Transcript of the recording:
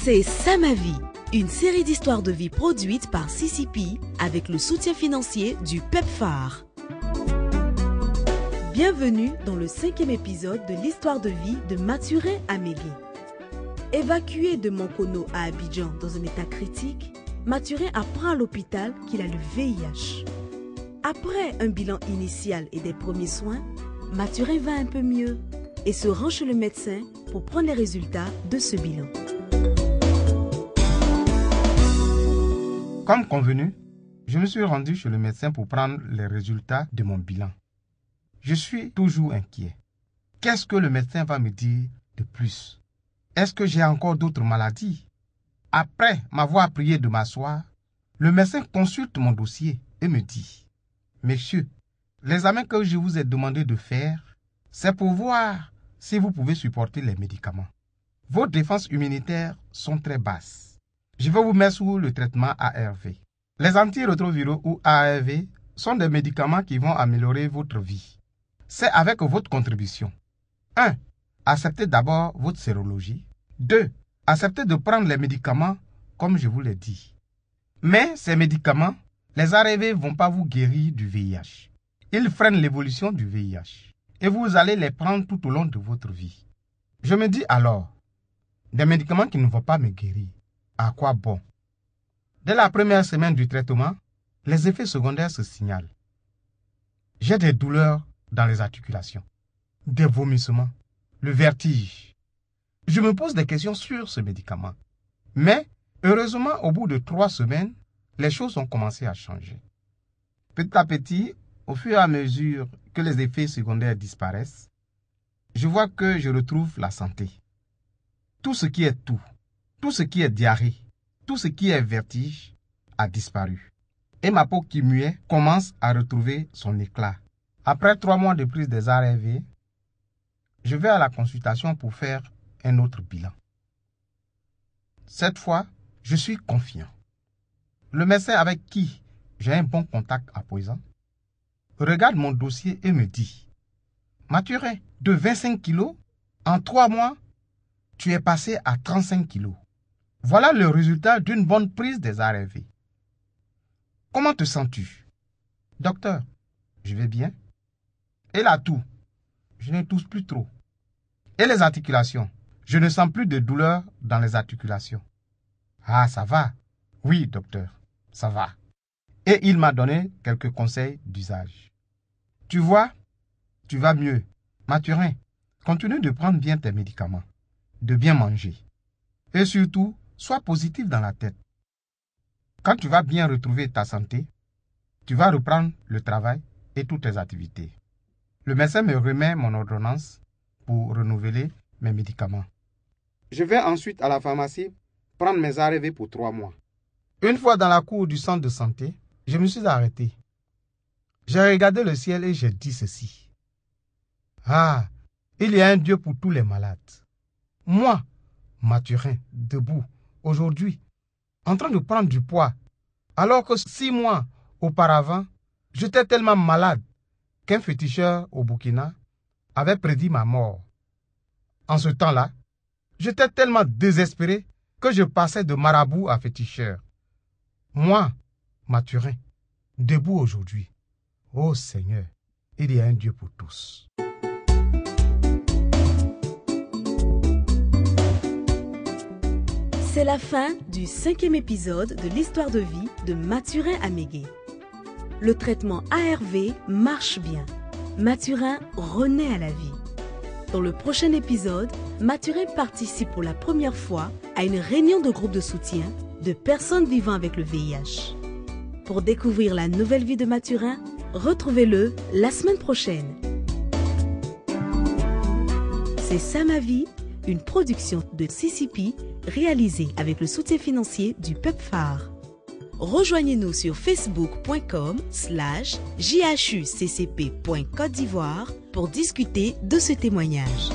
C'est Ça ma vie, une série d'histoires de vie produite par CCP avec le soutien financier du PEPFAR. Bienvenue dans le 5e épisode de l'histoire de vie de Mathurin Amégué. Évacué de Mankono à Abidjan dans un état critique, Mathurin apprend à l'hôpital qu'il a le VIH. Après un bilan initial et des premiers soins, Mathurin va un peu mieux et se rend chez le médecin pour prendre les résultats de ce bilan. Comme convenu, je me suis rendu chez le médecin pour prendre les résultats de mon bilan. Je suis toujours inquiet. Qu'est-ce que le médecin va me dire de plus? Est-ce que j'ai encore d'autres maladies? Après m'avoir prié de m'asseoir, le médecin consulte mon dossier et me dit: « Messieurs, l'examen que je vous ai demandé de faire, c'est pour voir si vous pouvez supporter les médicaments. Vos défenses immunitaires sont très basses. Je vais vous mettre sous le traitement ARV. Les antirétroviraux ou ARV sont des médicaments qui vont améliorer votre vie. C'est avec votre contribution. 1. Acceptez d'abord votre sérologie. 2. Acceptez de prendre les médicaments comme je vous l'ai dit. Mais ces médicaments, les ARV ne vont pas vous guérir du VIH. Ils freinent l'évolution du VIH. Et vous allez les prendre tout au long de votre vie. Je me dis alors, des médicaments qui ne vont pas me guérir, à quoi bon? Dès la première semaine du traitement, les effets secondaires se signalent. J'ai des douleurs dans les articulations, des vomissements, le vertige. Je me pose des questions sur ce médicament. Mais, heureusement, au bout de 3 semaines, les choses ont commencé à changer. Petit à petit, au fur et à mesure que les effets secondaires disparaissent, je vois que je retrouve la santé. Tout ce qui est diarrhée, tout ce qui est vertige a disparu. Et ma peau qui muait commence à retrouver son éclat. Après 3 mois de prise des ARV, je vais à la consultation pour faire un autre bilan. Cette fois, je suis confiant. Le médecin avec qui j'ai un bon contact à présent regarde mon dossier et me dit: « Mathurin, de 25 kilos, en 3 mois, tu es passé à 35 kilos. Voilà le résultat d'une bonne prise des ARV. Comment te sens-tu? » « Docteur, je vais bien. Et la toux? Je ne tousse plus trop. Et les articulations? Je ne sens plus de douleur dans les articulations. » « Ah, ça va. Oui, docteur, ça va. » Et il m'a donné quelques conseils d'usage. Tu vois, tu vas mieux. Mathurin, continue de prendre bien tes médicaments, de bien manger. Et surtout, sois positif dans la tête. Quand tu vas bien retrouver ta santé, tu vas reprendre le travail et toutes tes activités. Le médecin me remet mon ordonnance pour renouveler mes médicaments. Je vais ensuite à la pharmacie prendre mes ARV pour 3 mois. Une fois dans la cour du centre de santé, je me suis arrêté. J'ai regardé le ciel et j'ai dit ceci: « Ah, il y a un Dieu pour tous les malades. Moi, Mathurin, debout, aujourd'hui, en train de prendre du poids, alors que 6 mois auparavant, j'étais tellement malade qu'un féticheur au Burkina avait prédit ma mort. En ce temps-là, j'étais tellement désespéré que je passais de marabout à féticheur. Moi, Mathurin, debout aujourd'hui. Oh Seigneur, il y a un Dieu pour tous. » C'est la fin du 5e épisode de l'histoire de vie de Mathurin Amégué. Le traitement ARV marche bien. Mathurin renaît à la vie. Dans le prochain épisode, Mathurin participe pour la première fois à une réunion de groupe de soutien de personnes vivant avec le VIH. Pour découvrir la nouvelle vie de Mathurin, retrouvez-le la semaine prochaine. C'est Ça ma vie, une production de CCP réalisée avec le soutien financier du PEPFAR. Rejoignez-nous sur facebook.com/jhuccp.côte d'Ivoire pour discuter de ce témoignage.